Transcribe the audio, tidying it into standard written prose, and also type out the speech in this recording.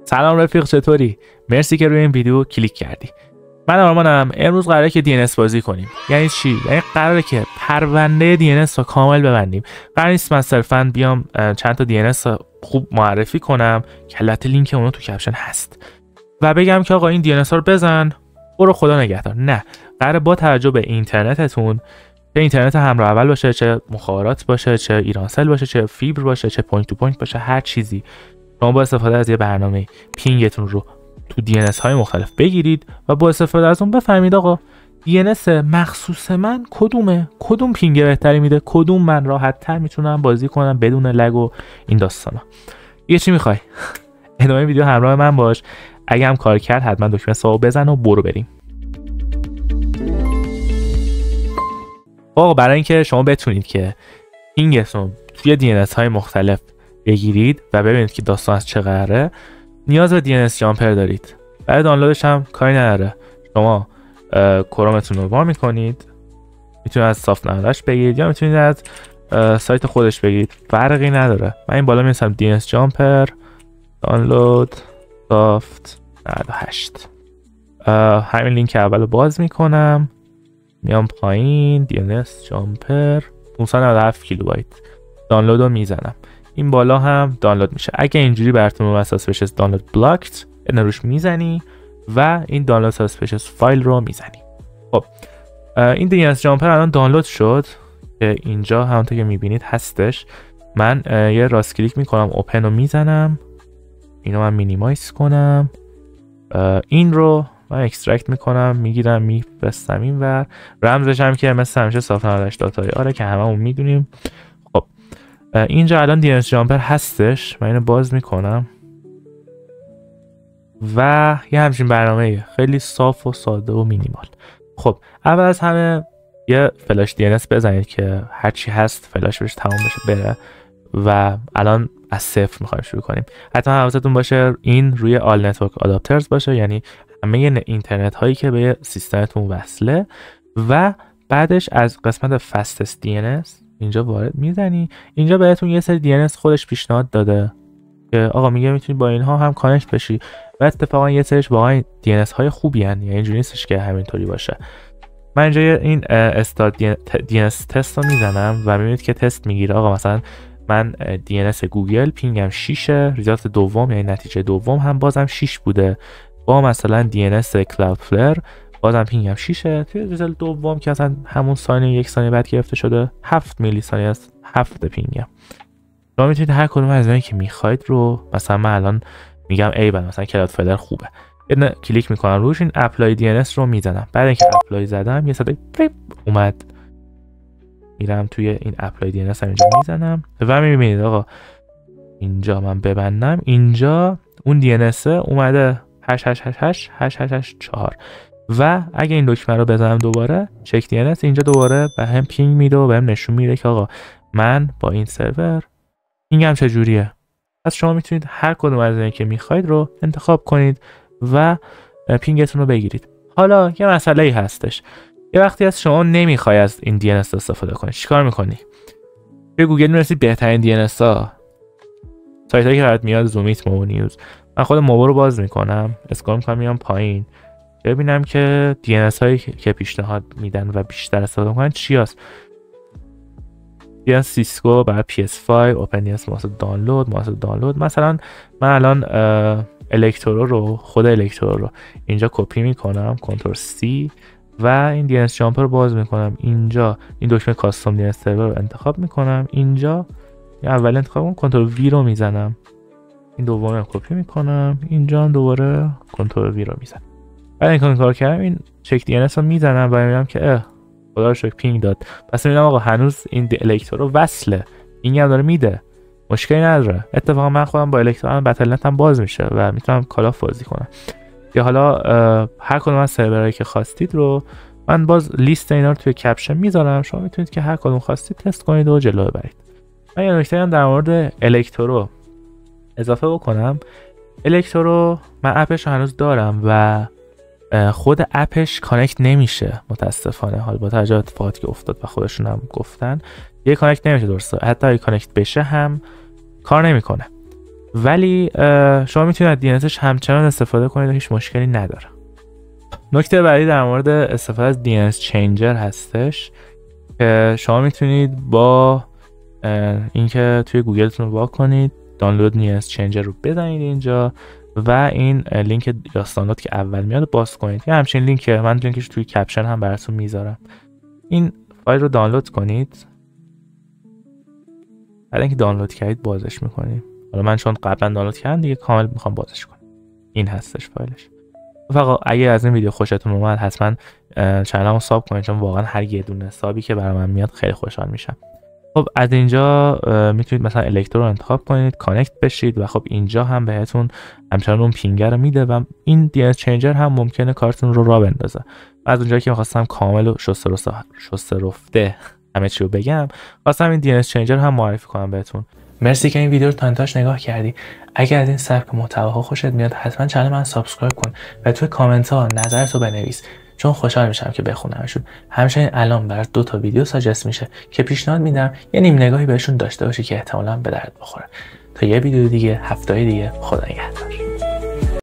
سلام رفیق، چطوری؟ مرسی که روی این ویدیو کلیک کردی. من آرمانم. امروز قراره که DNS بازی کنیم. یعنی چی؟ یعنی قراره که پرونده DNS رو کامل ببندیم. قرار نیست من صرفاً بیام چند تا DNS خوب معرفی کنم که البته لینک اون تو کپشن هست و بگم که آقا این DNS ها رو بزن برو خدا نگهدار. نه، قراره با توجه به اینترنتتون، چه اینترنت همراه اول باشه، چه مخابرات باشه، چه ایرانسل باشه، چه فیبر باشه، چه پوینت تو پوینت باشه، هر چیزی، شما با استفاده از یه برنامه پینگتون رو تو DNS های مختلف بگیرید و با استفاده از اون بفهمید آقا DNS مخصوص من کدومه، کدوم پینگ بهتری میده، کدوم من راحت تر میتونم بازی کنم بدون لگ و این داستانا. یه چی میخوای؟ ادامه ویدیو همراه من باش. اگه هم کار کرد حتما دکمه سابو بزن و برو بریم. آقا برای اینکه شما بتونید که پینگتون توی DNS های مختلف بگیرید و ببینید که داستان از چه قراره، نیاز به DNS جامپر دارید. برای دانلودش هم کاری نداره. شما کرومتون رو وا میکنید، میتونید از صاف نهادش بگیرید یا میتونید از سایت خودش بگیرید، فرقی نداره. من این بالا می‌نویسم DNS جامپر دانلود سافت 98. همین لینک اول رو باز میکنم، میام پایین DNS جامپر 597 کیلوبایت دانلود رو میزنم. این بالا هم دانلود میشه. اگه اینجوری براتون اساس بشه دانلود بلاکت روش میزنی و این دانلود ساسپیشس فایل رو میزنی. خب این DNS جامپر الان دانلود شد که اینجا همونطور که میبینید هستش. من یه راست کلیک میکنم، اوپن رو میزنم، اینو من مینیمایز کنم، این رو من اکسترکت میکنم، میگیرم میفرستم اینور. رمزش هم که مثل همیشه صاف نهادش داتای آره که هممون میدونیم. خب اینجا الان DNS جامپر هستش. من اینو باز میکنم و یه همچین برنامه خیلی صاف و ساده و مینیمال. خب اول از همه یه فلاش DNS بزنید که هرچی هست فلاش بهش تمام بشه بره و الان از صفر میخوایم شروع کنیم. حتما حواستون باشه این روی آل نتورک آداپترز باشه، یعنی همه اینترنت هایی که به سیستمتون وصله و بعدش از قسمت فستست DNS اینجا وارد میزنی. اینجا بهتون یه سری DNS خودش پیشنهاد داده که آقا میگه میتونی با اینها هم کانکت بشی و اتفاقا یه سریش واقعا DNS های خوبی هن، یعنی اینجوری نیستش که همینطوری باشه. من اینجا این استارت DNS تست رو میزنم و میبینید که تست میگیره. آقا مثلا من DNS گوگل پینگم 6، ریزالت دوم یعنی نتیجه دوم هم بازم 6 بوده، با مثلا DNS کلاودفلر بازم پینگم 6، توی ریزالت دوم که اصلا همون ثانیه 1 ثانیه بعد گرفته شده 7 میلی ثانیه است، 7 پینگم. شما میتونید هر کدوم از اینایی که میخواید رو، مثلا من الان میگم ای بل مثلا کلاودفلر خوبه، یه کلیک میکنم روش، این اپلای DNS رو میزنم. بعد اینکه اپلای زدم یه صدای پلیپ اومد، میرم توی این اپلای DNS هم اینجا میزنم و میبینید آقا اینجا من ببندم، اینجا اون DNS اومده 88888884 و اگه این دکمه رو بزنم دوباره چک DNS، اینجا دوباره به هم پینگ میده و بهم نشون میده که آقا من با این سرور پینگم چجوریه. پس شما میتونید هر کدوم از اینایی که میخواید رو انتخاب کنید و پینگتون رو بگیرید. حالا یه مسئله ای هستش، یه وقتی از شما نمیخوای از این DNS استفاده کنی، چیکار میکنی؟ به گوگل میرسی بهترین DNS ها، سایت هایی که برات میاد زومیت، موبو نیوز. من خود موبو رو باز میکنم، اسکرول میکنم میام پایین ببینم که DNS هایی که پیشنهاد میدن و بیشتر استفاده میکنن چی هست. DNS سیسکو برای PS5، OpenDNS واسه دانلود. مثلا من الان الکترو رو، خود الکترو رو اینجا کپی میکنم، کنترل C و این DNS جامپر رو باز میکنم. اینجا این دکمه کاستوم DNS سرور رو انتخاب میکنم، اینجا اول انتخاب کنم، کنترل V رو میزنم، این دومی رو کپی میکنم، اینجا دوباره کنترل V رو میزنم. بعد این کار کردم این چک DNS رو میزنم و میبینم که خدا رو شکر پینگ داد. پس میبینم آقا هنوز این الکترو وصله، پینگ هم داره میده، مشکلی نداره. اتفاقا من خودم با الکترو بتل نت هم باز میشه و میتونم کال آف بازی کنم. یا حالا هر کدوم از سرورایی که خواستید رو من باز لیست اینا رو توی کپشن میذارم، شما میتونید که هر کدوم خواستید تست کنید و جلو ببرید. من یه نکته هم در مورد الکترو اضافه بکنم. الکترو من اپش رو هنوز دارم و خود اپش کانکت نمیشه متاسفانه. حال با توجه به اتفاقاتی که افتاد و خودشون هم گفتن یه کانکت نمیشه درسته، حتی اگه کانکت بشه هم کار نمیکنه ولی شما میتونید از DNSش همچنان استفاده کنید و هیچ مشکلی نداره. نکته بعدی در مورد استفاده از DNS چینجر هستش که شما میتونید با اینکه توی گوگلتون وا کنید دانلود DNS چینجر رو بزنید اینجا و این لینک داستانات که اول میاد باز کنید. یه همچین لینک من لینکش توی کپشن هم براتون میذارم. این فایل رو دانلود کنید. بعد اینکه دانلود کردید بازش میکنید. حالا من چون قبلا دانلود کردم دیگه کامل میخوام بازش کنم. این هستش فایلش. فقط اگه از این ویدیو خوشتون اومد حتما چنلمو ساب کنید چون واقعا هر یه دونه سابی که برای من میاد خیلی خوشحال میشم. خب از اینجا میتونید مثلا الکترو رو انتخاب کنید، کانکت بشید و خب اینجا هم بهتون همچنان اون پینگر رو میده و این DNS چینجر هم ممکنه کارتون رو راه بندازه. از اونجایی که می‌خواستم کامل و شسته رفته همه چی رو بگم، خواستم این DNS چینجر هم معرفی کنم بهتون. مرسی که این ویدیو رو تا انتهاش نگاه کردی. اگر از این سبک محتواها خوشت میاد حتما چنل من سابسکرایب کن و توی کامنت ها نظرتو بنویس چون خوشحال میشم که بخونمشون. همچنین الان برات 2 تا ویدیو ساجست میشه که پیشنهاد میدم یه نیم نگاهی بهشون داشته باشی که احتمالاً به درد بخوره. تا یه ویدیو دیگه هفته دیگه، خدا نگهدار.